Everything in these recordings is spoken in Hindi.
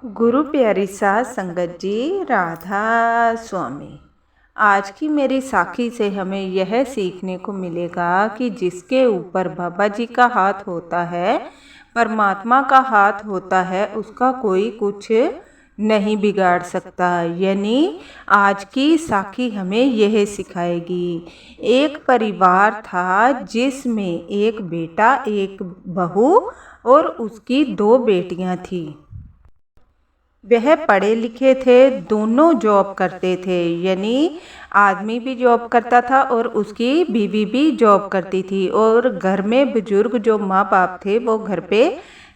गुरु प्यारी साध संगत जी, राधा स्वामी। आज की मेरी साखी से हमें यह सीखने को मिलेगा कि जिसके ऊपर बाबा जी का हाथ होता है, परमात्मा का हाथ होता है, उसका कोई कुछ नहीं बिगाड़ सकता। यानी आज की साखी हमें यह सिखाएगी। एक परिवार था जिसमें एक बेटा, एक बहू और उसकी दो बेटियां थीं। वह पढ़े लिखे थे, दोनों जॉब करते थे। यानी आदमी भी जॉब करता था और उसकी बीवी भी जॉब करती थी। और घर में बुजुर्ग जो माँ बाप थे वो घर पे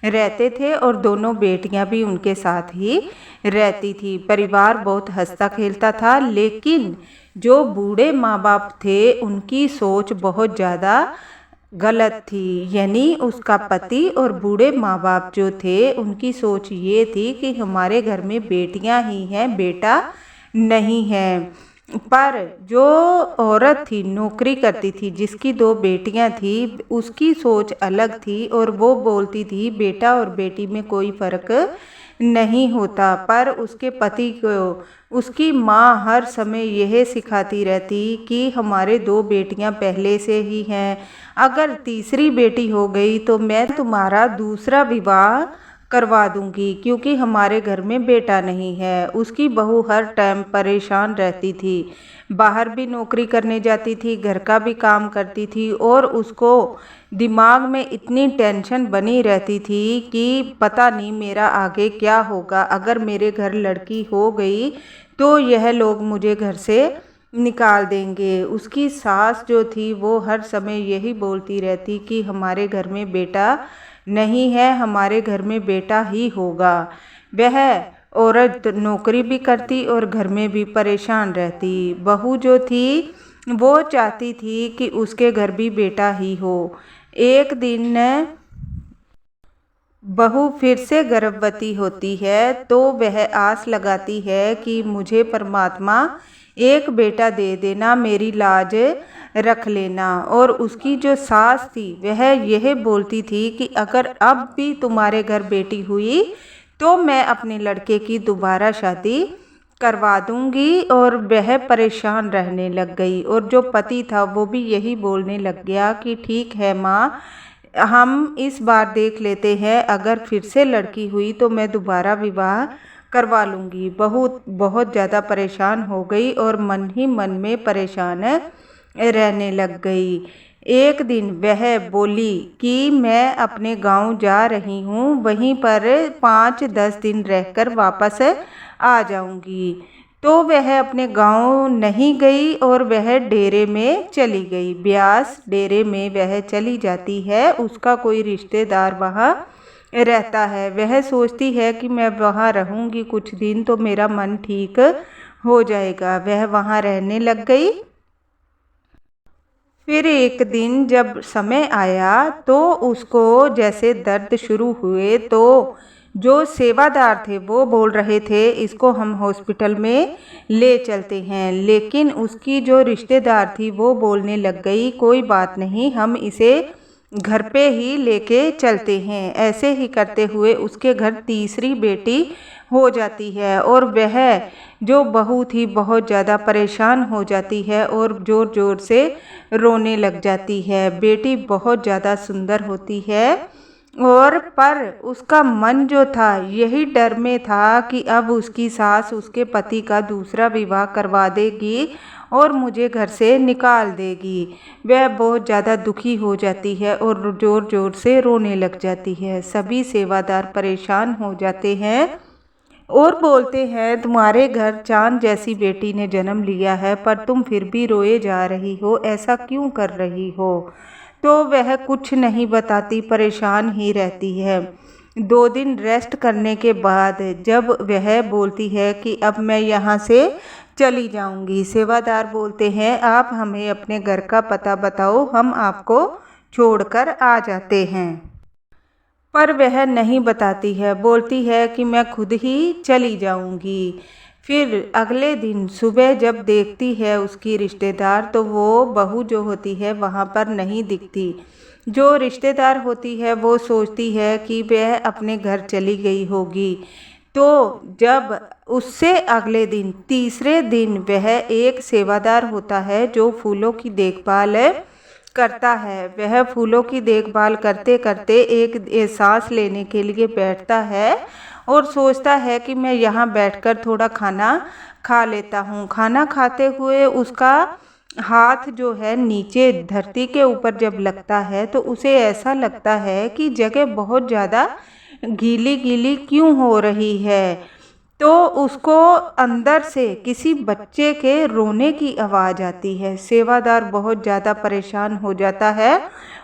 रहते थे और दोनों बेटियां भी उनके साथ ही रहती थी। परिवार बहुत हंसता खेलता था। लेकिन जो बूढ़े माँ बाप थे उनकी सोच बहुत ज़्यादा गलत थी। यानी उसका पति और बूढ़े माँ बाप जो थे उनकी सोच ये थी कि हमारे घर में बेटियां ही हैं, बेटा नहीं है। पर जो औरत थी, नौकरी करती थी, जिसकी दो बेटियां थी, उसकी सोच अलग थी और वो बोलती थी बेटा और बेटी में कोई फर्क नहीं होता। पर उसके पति को उसकी माँ हर समय यह सिखाती रहती कि हमारे दो बेटियां पहले से ही हैं, अगर तीसरी बेटी हो गई तो मैं तुम्हारा दूसरा विवाह करवा दूंगी, क्योंकि हमारे घर में बेटा नहीं है। उसकी बहू हर टाइम परेशान रहती थी, बाहर भी नौकरी करने जाती थी, घर का भी काम करती थी और उसको दिमाग में इतनी टेंशन बनी रहती थी कि पता नहीं मेरा आगे क्या होगा। अगर मेरे घर लड़की हो गई तो यह लोग मुझे घर से निकाल देंगे। उसकी सास जो थी वो हर समय यही बोलती रहती कि हमारे घर में बेटा नहीं है, हमारे घर में बेटा ही होगा। वह औरत नौकरी भी करती और घर में भी परेशान रहती। बहू जो थी वो चाहती थी कि उसके घर भी बेटा ही हो। एक दिन बहू फिर से गर्भवती होती है तो वह आस लगाती है कि मुझे परमात्मा एक बेटा दे देना, मेरी लाज रख लेना। और उसकी जो सास थी वह यह बोलती थी कि अगर अब भी तुम्हारे घर बेटी हुई तो मैं अपने लड़के की दोबारा शादी करवा दूंगी। और वह परेशान रहने लग गई। और जो पति था वो भी यही बोलने लग गया कि ठीक है माँ, हम इस बार देख लेते हैं, अगर फिर से लड़की हुई तो मैं दोबारा विवाह करवा लूँगी। बहू बहुत ज़्यादा परेशान हो गई और मन ही मन में परेशान रहने लग गई। एक दिन वह बोली कि मैं अपने गांव जा रही हूँ, वहीं पर 5-10 दिन रहकर वापस आ जाऊँगी। तो वह अपने गांव नहीं गई और वह डेरे में चली गई। ब्यास डेरे में वह चली जाती है। उसका कोई रिश्तेदार वहाँ रहता है। वह सोचती है कि मैं वहाँ रहूँगी कुछ दिन तो मेरा मन ठीक हो जाएगा। वह वहाँ रहने लग गई। फिर एक दिन जब समय आया तो उसको जैसे दर्द शुरू हुए तो जो सेवादार थे वो बोल रहे थे इसको हम हॉस्पिटल में ले चलते हैं। लेकिन उसकी जो रिश्तेदार थी वो बोलने लग गई कोई बात नहीं, हम इसे घर पे ही लेके चलते हैं। ऐसे ही करते हुए उसके घर तीसरी बेटी हो जाती है और वह जो बहू थी बहुत ज़्यादा परेशान हो जाती है और ज़ोर ज़ोर से रोने लग जाती है। बेटी बहुत ज़्यादा सुंदर होती है और पर उसका मन जो था यही डर में था कि अब उसकी सास उसके पति का दूसरा विवाह करवा देगी और मुझे घर से निकाल देगी। वह बहुत ज़्यादा दुखी हो जाती है और ज़ोर ज़ोर से रोने लग जाती है। सभी सेवादार परेशान हो जाते हैं और बोलते हैं तुम्हारे घर चांद जैसी बेटी ने जन्म लिया है पर तुम फिर भी रोए जा रही हो, ऐसा क्यों कर रही हो? तो वह कुछ नहीं बताती, परेशान ही रहती है। 2 दिन रेस्ट करने के बाद जब वह बोलती है कि अब मैं यहाँ से चली जाऊँगी, सेवादार बोलते हैं आप हमें अपने घर का पता बताओ, हम आपको छोड़कर आ जाते हैं। पर वह नहीं बताती है, बोलती है कि मैं खुद ही चली जाऊंगी। फिर अगले दिन सुबह जब देखती है उसकी रिश्तेदार तो वो बहू जो होती है वहाँ पर नहीं दिखती। जो रिश्तेदार होती है वो सोचती है कि वह अपने घर चली गई होगी। तो जब उससे अगले दिन तीसरे दिन वह एक सेवादार होता है जो फूलों की देखभाल करता है। वह फूलों की देखभाल करते करते एक सांस लेने के लिए बैठता है और सोचता है कि मैं यहाँ बैठकर थोड़ा खाना खा लेता हूँ। खाना खाते हुए उसका हाथ जो है नीचे धरती के ऊपर जब लगता है तो उसे ऐसा लगता है कि जगह बहुत ज़्यादा गीली गीली क्यों हो रही है। तो उसको अंदर से किसी बच्चे के रोने की आवाज़ आती है। सेवादार बहुत ज़्यादा परेशान हो जाता है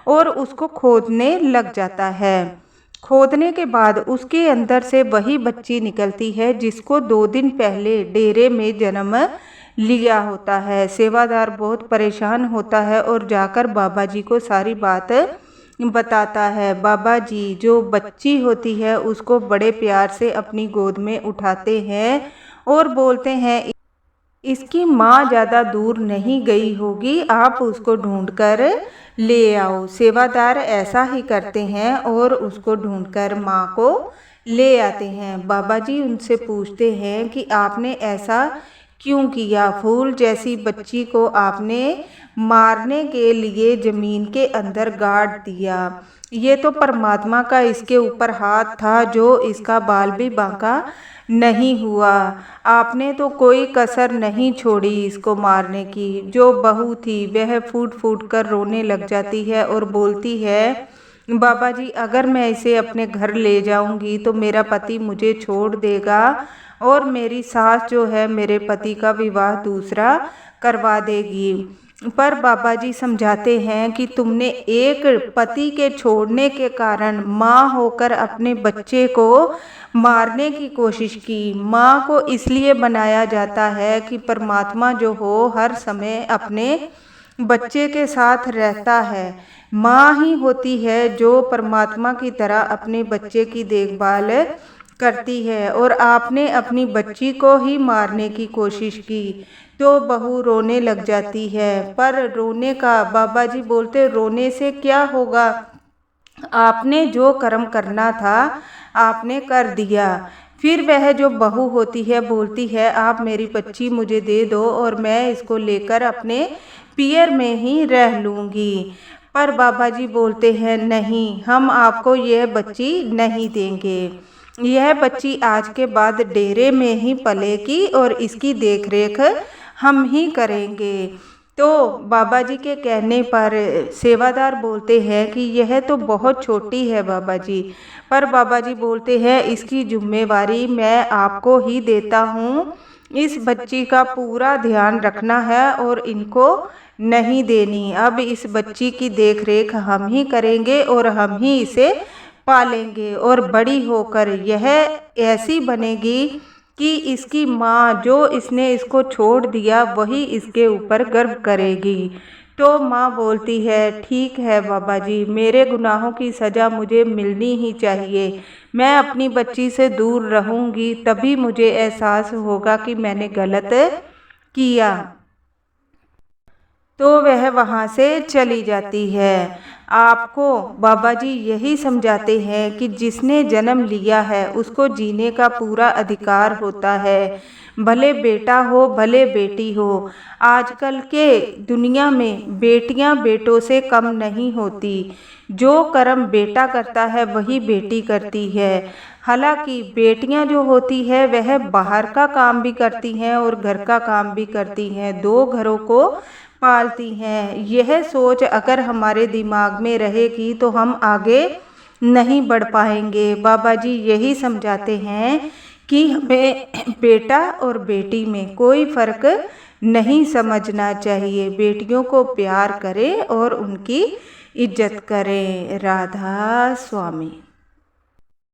और उसको खोदने लग जाता है। खोदने के बाद उसके अंदर से वही बच्ची निकलती है जिसको 2 दिन पहले डेरे में जन्म लिया होता है। सेवादार बहुत परेशान होता है और जाकर बाबा जी को सारी बात बताता है। बाबा जी जो बच्ची होती है उसको बड़े प्यार से अपनी गोद में उठाते हैं और बोलते हैं, इसकी माँ ज़्यादा दूर नहीं गई होगी, आप उसको ढूंढकर ले आओ। सेवादार ऐसा ही करते हैं और उसको ढूंढकर माँ को ले आते हैं। बाबा जी उनसे पूछते हैं कि आपने ऐसा क्यों किया? फूल जैसी बच्ची को आपने मारने के लिए ज़मीन के अंदर गाड़ दिया। ये तो परमात्मा का इसके ऊपर हाथ था जो इसका बाल भी बांका नहीं हुआ। आपने तो कोई कसर नहीं छोड़ी इसको मारने की। जो बहू थी वह फूट फूट कर रोने लग जाती है और बोलती है, बाबा जी अगर मैं इसे अपने घर ले जाऊंगी तो मेरा पति मुझे छोड़ देगा और मेरी सास जो है मेरे पति का विवाह दूसरा करवा देगी। पर बाबा जी समझाते हैं कि तुमने एक पति के छोड़ने के कारण माँ होकर अपने बच्चे को मारने की कोशिश की। माँ को इसलिए बनाया जाता है कि परमात्मा जो हो हर समय अपने बच्चे के साथ रहता है। माँ ही होती है जो परमात्मा की तरह अपने बच्चे की देखभाल करती है और आपने अपनी बच्ची को ही मारने की कोशिश की। तो बहू रोने लग जाती है। पर रोने का बाबा जी बोलते, रोने से क्या होगा, आपने जो कर्म करना था आपने कर दिया। फिर वह जो बहू होती है बोलती है, आप मेरी बच्ची मुझे दे दो और मैं इसको लेकर अपने पियर में ही रह लूँगी। पर बाबा जी बोलते हैं, नहीं, हम आपको यह बच्ची नहीं देंगे। यह बच्ची आज के बाद डेरे में ही पलेगी और इसकी देखरेख हम ही करेंगे। तो बाबा जी के कहने पर सेवादार बोलते हैं कि यह तो बहुत छोटी है बाबा जी। पर बाबा जी बोलते हैं, इसकी जिम्मेवारी मैं आपको ही देता हूँ। इस बच्ची का पूरा ध्यान रखना है और इनको नहीं देनी। अब इस बच्ची की देखरेख हम ही करेंगे और हम ही इसे पालेंगे और बड़ी होकर यह ऐसी बनेगी कि इसकी माँ जो इसने इसको छोड़ दिया वही इसके ऊपर गर्व करेगी। तो माँ बोलती है, ठीक है बाबा जी, मेरे गुनाहों की सज़ा मुझे मिलनी ही चाहिए। मैं अपनी बच्ची से दूर रहूँगी तभी मुझे एहसास होगा कि मैंने गलत किया। तो वह वहाँ से चली जाती है। आपको बाबा जी यही समझाते हैं कि जिसने जन्म लिया है उसको जीने का पूरा अधिकार होता है, भले बेटा हो भले बेटी हो। आजकल के दुनिया में बेटियां बेटों से कम नहीं होती। जो कर्म बेटा करता है वही बेटी करती है। हालांकि बेटियां जो होती है वह बाहर का काम भी करती हैं और घर का काम भी करती हैं, 2 घरों को पालती हैं। यह सोच अगर हमारे दिमाग में रहेगी तो हम आगे नहीं बढ़ पाएंगे। बाबा जी यही समझाते हैं कि हमें बेटा और बेटी में कोई फ़र्क नहीं समझना चाहिए। बेटियों को प्यार करें और उनकी इज्जत करें। राधा स्वामी।